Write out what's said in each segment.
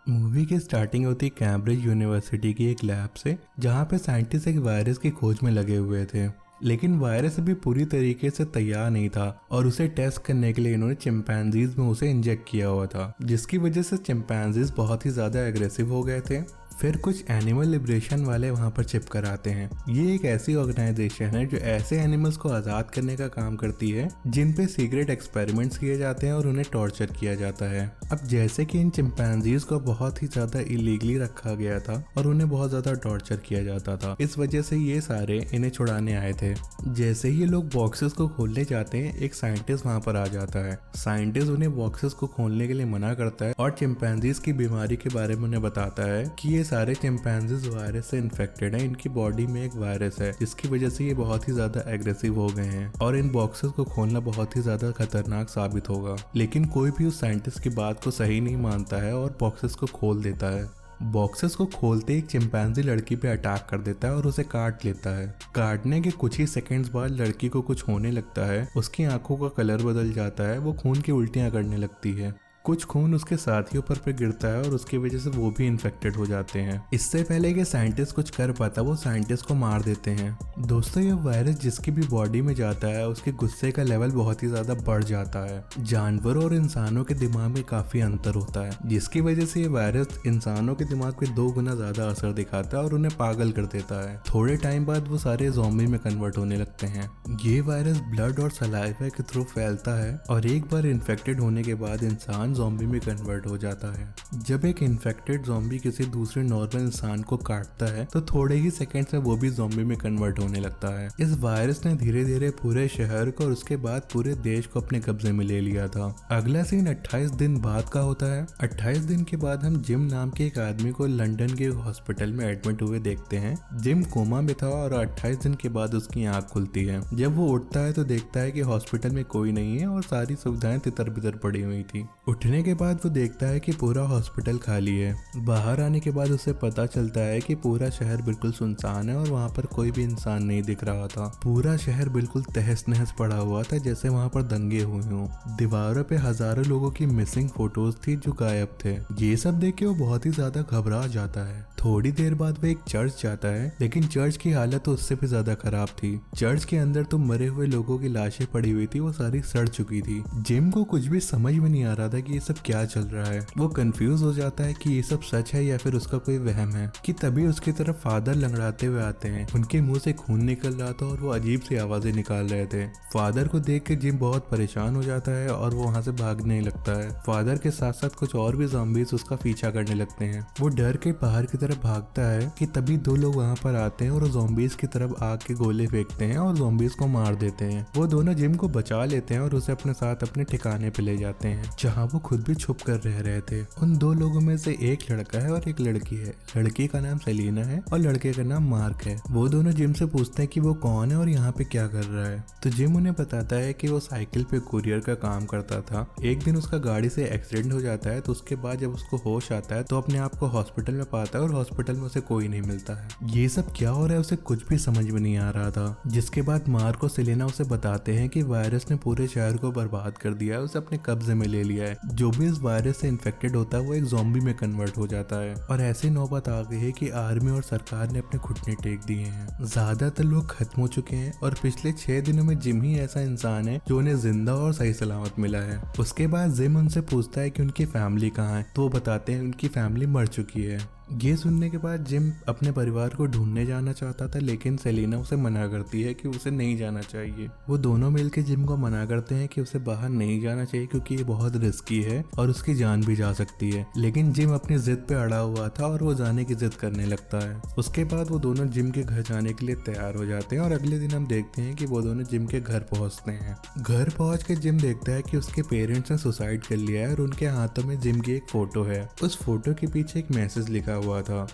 Movie की starting होती Cambridge university की एक लैब से, जहाँ पे साइंटिस्ट एक वायरस की खोज में लगे हुए थे। लेकिन वायरस अभी पूरी तरीके से तैयार नहीं था और उसे टेस्ट करने के लिए इन्होंने चिंपैंजीज में उसे इंजेक्ट किया हुआ था, जिसकी वजह से चिंपैंजीज बहुत ही ज्यादा एग्रेसिव हो गए थे। फिर कुछ एनिमल लिबरेशन वाले वहां पर चिप कर आते हैं। ये एक ऐसी ऑर्गेनाइजेशन है जो ऐसे एनिमल्स को आजाद करने का काम करती है जिन पे सीक्रेट एक्सपेरिमेंट्स किए जाते हैं और उन्हें टॉर्चर किया जाता है। अब जैसे कि इन चिंपैंजीज को बहुत ही ज्यादा इलीगली रखा गया था और उन्हें बहुत ज्यादा टॉर्चर किया जाता था, इस वजह से ये सारे इन्हें छुड़ाने आए थे। जैसे ही लोग बॉक्सेस को खोलने जाते हैं, एक साइंटिस्ट वहां पर आ जाता है। साइंटिस्ट उन्हें बॉक्सेस को खोलने के लिए मना करता है और चिंपैंजीज की बीमारी के बारे में उन्हें बताता है कि ये सारे चिंपैंजीज वायरस से इन्फेक्टेड हैं। इनकी बॉडी में एक वायरस है जिसकी वजह से ये बहुत ही ज्यादा एग्रेसिव हो गए हैं और इन बॉक्सेस को खोलना बहुत ही ज्यादा खतरनाक साबित होगा। लेकिन कोई भी उस साइंटिस्ट की बात को सही नहीं मानता है और बॉक्सेस को खोल देता है। बॉक्सेस को खोलते एक चिंपैंजी लड़की पे अटैक कर देता है और उसे काट लेता है। काटने के कुछ ही सेकंड्स बाद लड़की को कुछ होने लगता है। उसकी आंखों का कलर बदल जाता है, वो खून की उल्टियां करने लगती है। कुछ खून उसके साथियों पर गिरता है और उसकी वजह से वो भी इन्फेक्टेड हो जाते हैं। इससे पहले कि साइंटिस्ट कुछ कर पाता, वो साइंटिस्ट को मार देते हैं। दोस्तों, ये वायरस जिसकी भी बॉडी में जाता है उसके गुस्से का लेवल बहुत ही ज्यादा बढ़ जाता है। जानवरों और इंसानों के दिमाग में काफी अंतर होता है, जिसकी वजह से ये वायरस इंसानों के दिमाग पे 2 गुना ज्यादा असर दिखाता है और उन्हें पागल कर देता है। थोड़े टाइम बाद वो सारे ज़ॉम्बी में कन्वर्ट होने लगते हैं। ये वायरस ब्लड और सलाइवा के थ्रू फैलता है और एक बार इन्फेक्टेड होने के बाद इंसान ज़ॉम्बी में कन्वर्ट हो जाता है। जब एक इन्फेक्टेड ज़ॉम्बी किसी दूसरे नॉर्मल इंसान को काटता है तो थोड़े ही सेकंड्स में वो भी ज़ॉम्बी में कन्वर्ट होने लगता है। इस वायरस ने धीरे धीरे पूरे शहर को और उसके बाद पूरे देश को अपने कब्जे में ले लिया था। अगला सीन 28 दिन बाद का होता है। 28 दिन के बाद हम जिम नाम के एक आदमी को लंदन के हॉस्पिटल में एडमिट हुए देखते हैं। जिम कोमा में था और 28 दिन के बाद उसकी आंख खुलती है। जब वो उठता है तो देखता है कि हॉस्पिटल में कोई नहीं है और सारी सुविधाएं तितर बितर पड़ी हुई थी। उठने के बाद वो देखता है कि पूरा हॉस्पिटल खाली है। बाहर आने के बाद उसे पता चलता है कि पूरा शहर बिल्कुल सुनसान है और वहाँ पर कोई भी इंसान नहीं दिख रहा था। पूरा शहर बिल्कुल तहस नहस पड़ा हुआ था, जैसे वहाँ पर दंगे हुए हों। दीवारों पे हजारों लोगों की मिसिंग फोटोज थी जो गायब थे। ये सब देख के वो बहुत ही ज्यादा घबरा जाता है। थोड़ी देर बाद वो एक चर्च जाता है, लेकिन चर्च की हालत तो उससे भी ज्यादा खराब थी। चर्च के अंदर तो मरे हुए लोगों की लाशें पड़ी हुई थी, वो सारी सड़ चुकी थी। जिम को कुछ भी समझ में नहीं आ रहा था कि ये सब क्या चल रहा है। वो कंफ्यूज हो जाता है कि ये सब सच है या फिर उसका कोई वहम है। कि तभी उसकी तरफ फादर लंगड़ाते हुए आते हैं। उनके मुंह से खून निकल रहा था और वो अजीब सी आवाजें निकाल रहे थे। फादर को देख के जिम बहुत परेशान हो जाता है और वो वहाँ से भागने लगता है। फादर के साथ साथ कुछ और भी ज़ॉम्बीज उसका पीछा करने लगते हैं। वो डर के बाहर की तरफ भागता है कि तभी 2 लोग वहाँ पर आते हैं और ज़ॉम्बीज की तरफ आग के गोले फेंकते हैं और ज़ॉम्बीज को मार देते हैं। वो दोनों जिम को बचा लेते हैं और उसे अपने साथ अपने ठिकाने पे ले जाते हैं, जहाँ वो खुद भी छुप कर रह रहे थे। उन 2 लोगों में से एक लड़का है और एक लड़की है। लड़की का नाम सेलिना है और लड़के का नाम मार्क है। वो दोनों जिम से पूछते हैं कि वो कौन है और यहाँ पे क्या कर रहा है। तो जिम उन्हें बताता है कि वो साइकिल पे कुरियर का काम करता था। एक दिन उसका गाड़ी से एक्सीडेंट हो जाता है, तो उसके बाद जब उसको होश आता है तो अपने आप को हॉस्पिटल में पाता है और हॉस्पिटल में उसे कोई नहीं मिलता है। ये सब क्या हो रहा है उसे कुछ भी समझ में नहीं आ रहा था। जिसके बाद मार्क और सेलेना उसे बताते हैं कि वायरस ने पूरे शहर को बर्बाद कर दिया है, उसे अपने कब्जे में ले लिया है। जो भी इस वायरस से इन्फेक्टेड होता है वो एक ज़ॉम्बी में कन्वर्ट हो जाता है। और ऐसी नौबत आ गई है कि आर्मी और सरकार ने अपने घुटने टेक दिए हैं। ज्यादातर लोग खत्म हो चुके हैं और पिछले 6 दिनों में जिम ही ऐसा इंसान है जो उन्हें जिंदा और सही सलामत मिला है। उसके बाद जिम उनसे पूछता है कि उनकी फैमिली कहाँ है, तो वो बताते हैं उनकी फैमिली मर चुकी है। ये सुनने के बाद जिम अपने परिवार को ढूंढने जाना चाहता था, लेकिन सेलिना उसे मना करती है कि उसे नहीं जाना चाहिए। वो दोनों मिलकर जिम को मना करते हैं कि उसे बाहर नहीं जाना चाहिए क्योंकि ये बहुत रिस्की है और उसकी जान भी जा सकती है। लेकिन जिम अपनी जिद पे अड़ा हुआ था और वो जाने की जिद करने लगता है। उसके बाद वो दोनों जिम के घर जाने के लिए तैयार हो जाते हैं और अगले दिन हम देखते हैं कि वो दोनों जिम के घर पहुंचते हैं। घर पहुंच के जिम देखता है कि उसके पेरेंट्स ने सुसाइड कर लिया है और उनके हाथों में जिम की एक फोटो है। उस फोटो के पीछे एक मैसेज लिखा हुआ था।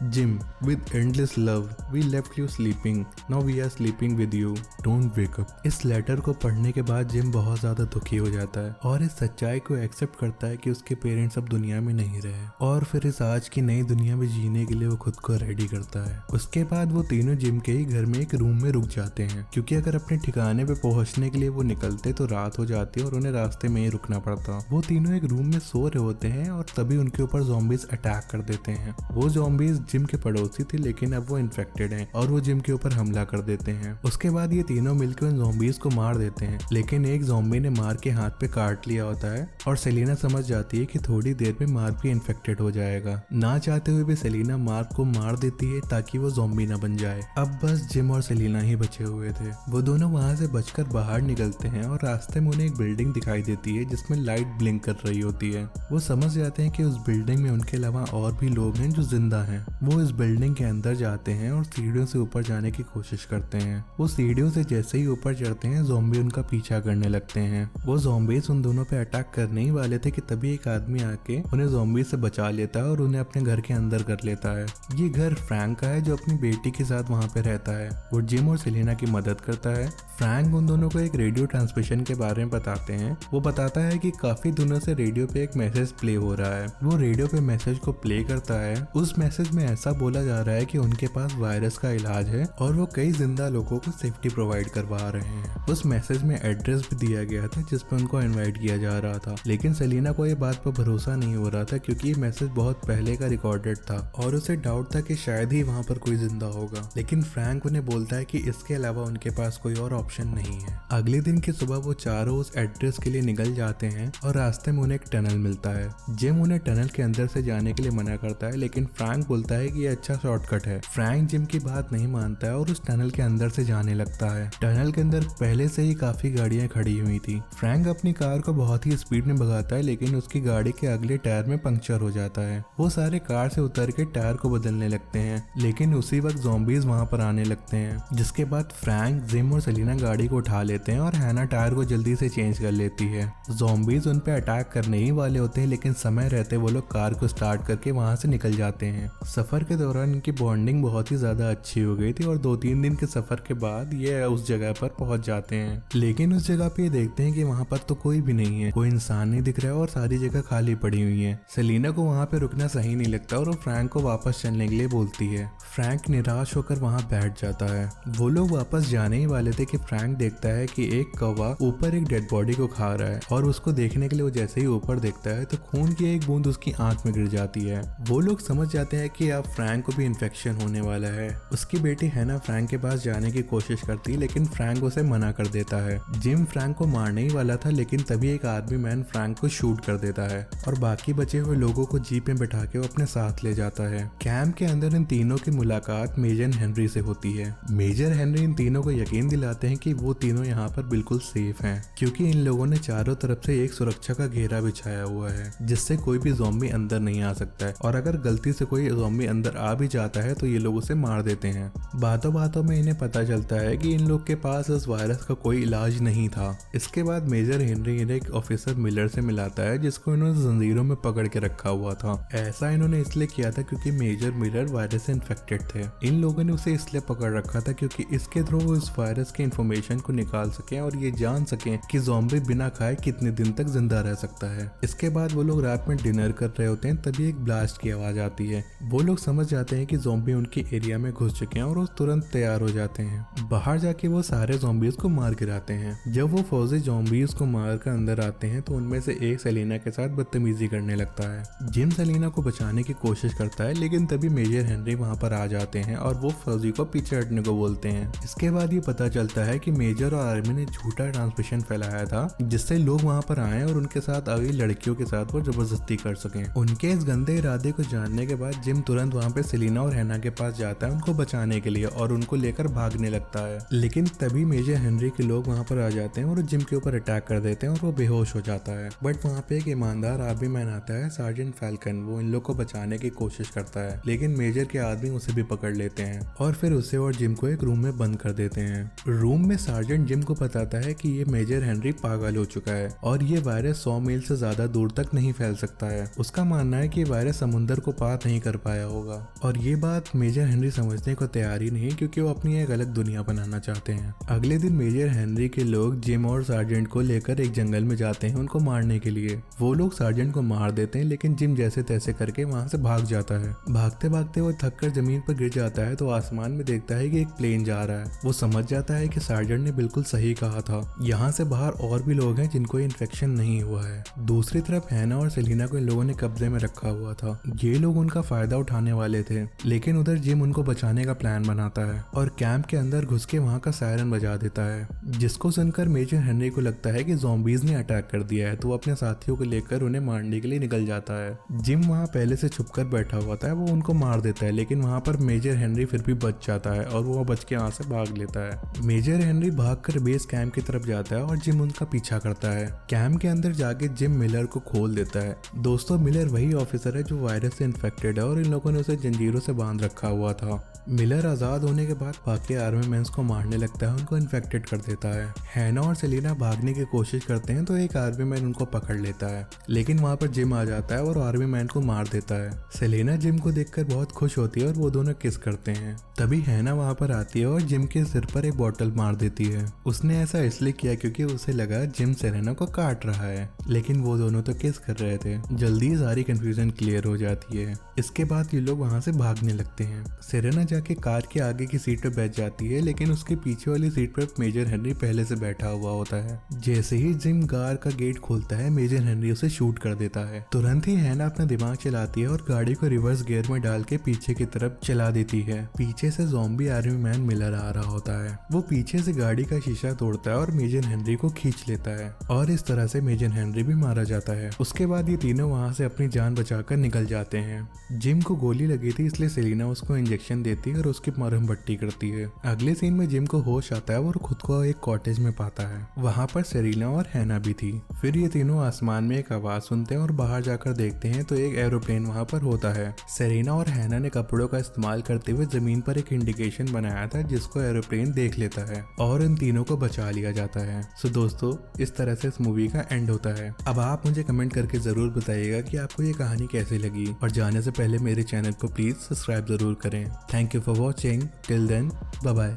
Gym, with endless love, we left you sleeping. Now we are sleeping with you. Don't wake up. इस लेटर को पढ़ने के बाद जिम बहुत ज्यादा दुखी हो जाता है और इस सच्चाई को एक्सेप्ट करता है कि उसके पेरेंट्स अब दुनिया में नहीं रहे, और फिर इस आज की नई दुनिया में जीने के लिए वो खुद को रेडी करता है। उसके बाद वो तीनों जिम के ही घर में एक रूम में रुक जाते हैं, क्योंकि अगर अपने ठिकाने पे पहुंचने के लिए वो निकलते तो रात हो जाती और उन्हें रास्ते में ही रुकना पड़ता। वो तीनों एक रूम में सो रहे होते हैं और तभी उनके ऊपर ज़ॉम्बीज अटैक कर देते हैं। वो ज़ॉम्बीज जिम के पड़ोसी थे, लेकिन अब वो इन्फेक्टेड हैं और वो जिम के ऊपर हमला कर देते हैं। उसके बाद ये तीनों मिलकर उन ज़ॉम्बीज को मार देते हैं, लेकिन एक ज़ॉम्बी ने मार्क के हाथ पे काट लिया होता है और सेलिना समझ जाती है कि थोड़ी देर में मार्क भी इन्फेक्टेड हो जाएगा। ना चाहते हुए भी सेलिना मार्क को मार देती है ताकि वो ज़ॉम्बी ना बन जाए। अब बस जिम और सेलिना ही बचे हुए थे। वो दोनों वहां से बचकर बाहर निकलते हैं और रास्ते में उन्हें एक बिल्डिंग दिखाई देती है जिसमें लाइट ब्लिंक कर रही होती है। वो समझ जाते हैं कि उस बिल्डिंग में उनके अलावा और भी लोग हैं जो जिंदा हैं। वो इस बिल्डिंग के अंदर जाते हैं और सीढ़ियों से ऊपर जाने की कोशिश करते हैं। वो सीढ़ियों से जैसे ही ऊपर चढ़ते हैं, ज़ॉम्बी उनका पीछा करने लगते हैं। वो ज़ॉम्बीज उन दोनों पे अटैक करने ही वाले थे कि तभी एक आदमी आके उन्हें ज़ॉम्बी से बचा लेता है और उन्हें अपने घर के अंदर कर लेता है। ये घर फ्रैंक का है जो अपनी बेटी के साथ वहाँ पे रहता है। वो जिम और सेलिना की मदद करता है। फ्रैंक उन दोनों को एक रेडियो ट्रांसमिशन के बारे में बताते हैं। वो बताता है कि काफी दिनों से रेडियो पे एक मैसेज प्ले हो रहा है। वो रेडियो पे मैसेज को प्ले करता है। उस मैसेज में ऐसा बोला जा रहा है कि उनके पास वायरस का इलाज है और वो कई जिंदा लोगों को सेफ्टी प्रोवाइड करवा रहे हैं। उस मैसेज में एड्रेस भी दिया गया था जिसपे उनको इन्वाइट किया जा रहा था, लेकिन सेलिना को ये बात पर भरोसा नहीं हो रहा था क्योंकि ये मैसेज बहुत पहले का रिकॉर्डेड था और उसे डाउट था कि शायद ही वहाँ पर कोई जिंदा होगा। लेकिन फ्रैंक उन्हें बोलता है कि इसके अलावा उनके पास कोई और ऑप्शन नहीं है। अगले दिन की सुबह वो चारों उस एड्रेस के लिए निकल जाते हैं और रास्ते में उन्हें एक टनल मिलता है। जिम उन्हें टनल के अंदर से जाने के लिए मना करता है, लेकिन फ्रैंक बोलता है कि ये अच्छा शॉर्टकट है। फ्रैंक जिम की बात नहीं मानता है और उस टनल के अंदर से जाने लगता है। टनल के अंदर पहले से ही काफी गाड़ियां खड़ी हुई थी। फ्रैंक अपनी कार को बहुत ही स्पीड में भगाता है, लेकिन उसकी गाड़ी के अगले टायर में पंक्चर हो जाता है। वो सारे कार से उतर के टायर को बदलने लगते हैं, लेकिन उसी वक्त ज़ॉम्बीज वहां पर आने लगते हैं। जिसके बाद फ्रैंक, जिम और सेलिना गाड़ी को उठा लेते हैं और हैना टायर को जल्दी से चेंज कर लेती है। ज़ॉम्बीज उन पे अटैक करने ही वाले होते हैं, लेकिन समय रहते वो लोग कार को स्टार्ट करके वहां से निकल जाते हैं। सफर के दौरान इनकी बॉन्डिंग बहुत ही ज्यादा अच्छी हो गई थी और 2-3 दिन के सफर के बाद ये उस जगह पर पहुंच जाते हैं। लेकिन उस जगह पे देखते हैं कि वहां पर तो कोई भी नहीं है, कोई इंसान नहीं दिख रहा है और सारी जगह खाली पड़ी हुई है। सेलिना को वहां पे रुकना सही नहीं लगता और वो फ्रैंक को वापस चलने के लिए बोलती है। फ्रैंक निराश होकर वहां बैठ जाता है। वो लोग वापस जाने ही वाले थे कि फ्रैंक देखता है कि एक कौवा ऊपर एक डेड बॉडी को खा रहा है और उसको देखने के लिए वो जैसे ही ऊपर देखता है तो खून की एक बूंद उसकी आंख में गिर जाती है। वो लोग समझ जाते हैं कि अब फ्रैंक को भी इन्फेक्शन होने वाला है। उसकी बेटी हैना फ्रैंक के पास जाने की कोशिश करती है, लेकिन फ्रैंक उसे मना कर देता है। जिम फ्रैंक को मारने ही वाला था, लेकिन तभी एक आर्मी मैन फ्रैंक को शूट कर देता है और बाकी बचे हुए लोगों को जीप में बैठा के वो अपने साथ ले जाता है। कैंप के अंदर इन तीनों की मुलाकात मेजर हेनरी से होती है। मेजर हेनरी इन तीनों को यकीन दिलाते हैं कि वो तीनों यहाँ पर बिल्कुल सेफ हैं, क्योंकि इन लोगों ने चारों तरफ से एक सुरक्षा का घेरा बिछाया हुआ है जिससे कोई भी ज़ॉम्बी अंदर नहीं आ सकता है, और अगर गलती से कोई ज़ॉम्बी अंदर आ भी जाता है तो ये लोग उसे मार देते हैं। बातों बातों में इन्हें पता चलता है कि इन लोग के पास इस वायरस का कोई इलाज नहीं था। इसके बाद मेजर हेनरी इन्हें एक ऑफिसर मिलर से मिलाता है जिसको इन्होंने जंजीरों में पकड़ के रखा हुआ था। ऐसा इन्होंने इसलिए किया था क्योंकि मेजर मिलर वायरस से इन्फेक्टेड थे। इन लोगों ने उसे इसलिए पकड़ रखा था क्योंकि इसके थ्रू वो इस वायरस के इन्फॉर्मेशन को निकाल सके और ये जान सके कि ज़ॉम्बी बिना खाए कितने दिन तक जिंदा रह सकता है। इसके बाद वो लोग रात में डिनर कर रहे होते हैं, तभी एक ब्लास्ट की आवाज आती है। वो लोग समझ जाते हैं कि ज़ॉम्बी उनके एरिया में घुस चुके हैं और वो तुरंत तैयार हो जाते हैं। बाहर जाके वो सारे ज़ॉम्बीज को मार गिराते हैं। जब वो फौजी ज़ॉम्बीज को मार कर अंदर आते हैं तो उनमें से एक सेलिना के साथ बदतमीजी करने लगता है। जिम सेलिना को बचाने की कोशिश करता है, लेकिन तभी मेजर हेनरी वहाँ पर आ जाते हैं और वो फौजी को पीछे हटने को बोलते हैं। इसके बाद ये पता चलता है कि मेजर और आर्मी ने झूठा ट्रांसमिशन फैलाया था जिससे लोग वहाँ पर आए और उनके साथ आई लड़कियों के साथ वो जबरदस्ती कर सकें। उनके इस गंदे इरादे को जानने के बाद जिम तुरंत वहाँ पे सेलिना और हैना के पास जाता है उनको बचाने के लिए और उनको लेकर भागने लगता है। लेकिन तभी मेजर हेनरी के लोग वहाँ पर आ जाते हैं और जिम के ऊपर अटैक कर देते हैं और वो बेहोश हो जाता है। बट वहाँ पे एक ईमानदार आर्मी मैन आता है, सार्जेंट फैल्कन। वो इन लोग को बचाने की कोशिश करता है, लेकिन मेजर के आदमी उसे भी पकड़ लेते हैं और फिर उसे और जिम को एक रूम में बंद कर देते हैं। रूम में सार्जेंट जिम को बताता है कि ये मेजर हेनरी पागल हो चुका है और ये वायरस 100 मील से ज्यादा दूर तक नहीं फैल सकता है। उसका मानना है कि वायरस समुंदर को पार नहीं कर पाया होगा। और ये बात मेजर हेनरी समझने को तैयार ही नहीं, क्योंकि वो अपनी एक अलग दुनिया बनाना चाहते हैं। अगले दिन मेजर हेनरी के लोग जिम और सार्जेंट को लेकर एक जंगल में जाते हैं उनको मारने के लिए। वो लोग सार्जेंट को मार देते हैं, लेकिन जिम जैसे तैसे करके वहां से भाग जाता है। भागते भागते वो थक कर जमीन पर गिर जाता है तो आसमान में देखता है कि एक प्लेन जा रहा है। वो समझ जाता है कि सार्जेंट ने बिल्कुल सही कहा था, यहाँ से बाहर और भी लोग हैं जिनको इन्फेक्शन नहीं हुआ है। दूसरी तरफ हैना और सेलिना को इन लोगों ने कब्जे में रखा हुआ था। ये लोग उनका फायदा उठाने वाले थे, लेकिन उधर जिम उनको बचाने का प्लान बनाता है और कैंप के अंदर घुस के वहाँ का सायरन बजा देता है, जिसको सुनकर मेजर हेनरी को लगता है कि ज़ॉम्बीज़ ने अटैक कर दिया है। तो वो अपने साथियों को लेकर उन्हें मारने के लिए निकल जाता है। जिम वहाँ पहले से छुपकर बैठा हुआ था, वो उनको मार देता है, लेकिन वहाँ पर मेजर हेनरी फिर भी बच जाता है और वो बच के वहाँ से भाग लेता है। मेजर हेनरी भागकर बेस कैंप की तरफ जाता है और जिम उनका पीछा करता है। कैंप के अंदर जाके जिम मिलर को खोल देता है। दोस्तों, मिलर वही ऑफिसर है जो वायरस से इन्फेक्टेड है और इन लोगों ने उसे जंजीरों से बांध रखा हुआ था। मिलर आज़ाद होने के बाद बाकी आर्मी मैन्स को मारने लगता है, उनको इन्फेक्टेड कर देता है। हैना और सेलिना भागने की कोशिश करते हैं तो एक आर्मी मैन उनको पकड़ लेता है, लेकिन वहाँ पर जिम आ जाता है और आर्मी मैन को मार देता है। सेलिना जिम को देखकर बहुत खुश होती है और वो दोनों किस करते हैं। तभी हैना वहाँ पर आती है और जिम के सिर पर एक बॉटल मार देती है। उसने ऐसा इसलिए किया क्योंकि उसे लगा जिम सेलेना को काट रहा है, लेकिन वो दोनों तो किस कर रहे थे। जल्दी सारी कंफ्यूजन क्लियर हो जाती है। इसके बाद ये लोग वहाँ से भागने लगते हैं। सेरेना जाके कार के आगे की सीट पे बैठ जाती है, लेकिन उसके पीछे वाली सीट पर मेजर हेनरी पहले से बैठा हुआ होता है। जैसे ही जिम कार का गेट खोलता है, मेजर हेनरी उसे शूट कर देता है। तुरंत ही हैना अपना दिमाग चलाती है और गाड़ी को रिवर्स गियर में डाल के पीछे की तरफ चला देती है। पीछे से ज़ॉम्बी आर्मी मैन मिलर आ रहा होता है। वो पीछे से गाड़ी का शीशा तोड़ता है और मेजर हेनरी को खींच लेता है और इस तरह से मेजर हेनरी भी मारा जाता है। उसके बाद ये तीनों वहाँ से अपनी जान बचाकर निकल जाते हैं। जिम को गोली लगी थी, इसलिए सेलिना उसको इंजेक्शन देती है और उसकी मरहम पट्टी करती है। अगले सीन में जिम को होश आता है और खुद को एक कॉटेज में पाता है। वहाँ पर सेलिना और हैना भी थी। फिर ये तीनों आसमान में एक आवाज सुनते हैं और बाहर जाकर देखते हैं तो एक एरोप्लेन वहाँ पर होता है। सेलिना और हैना ने कपड़ों का इस्तेमाल करते हुए जमीन पर एक इंडिकेशन बनाया था, जिसको एरोप्लेन देख लेता है और इन तीनों को बचा लिया जाता है। सो दोस्तों, इस तरह से इस मूवी का एंड होता है। अब आप मुझे कमेंट करके जरूर बताइएगा कि आपको ये कहानी कैसी लगी, और जाने से पहले मेरे चैनल को प्लीज सब्सक्राइब जरूर करें। Thank you for watching. Till then, bye bye.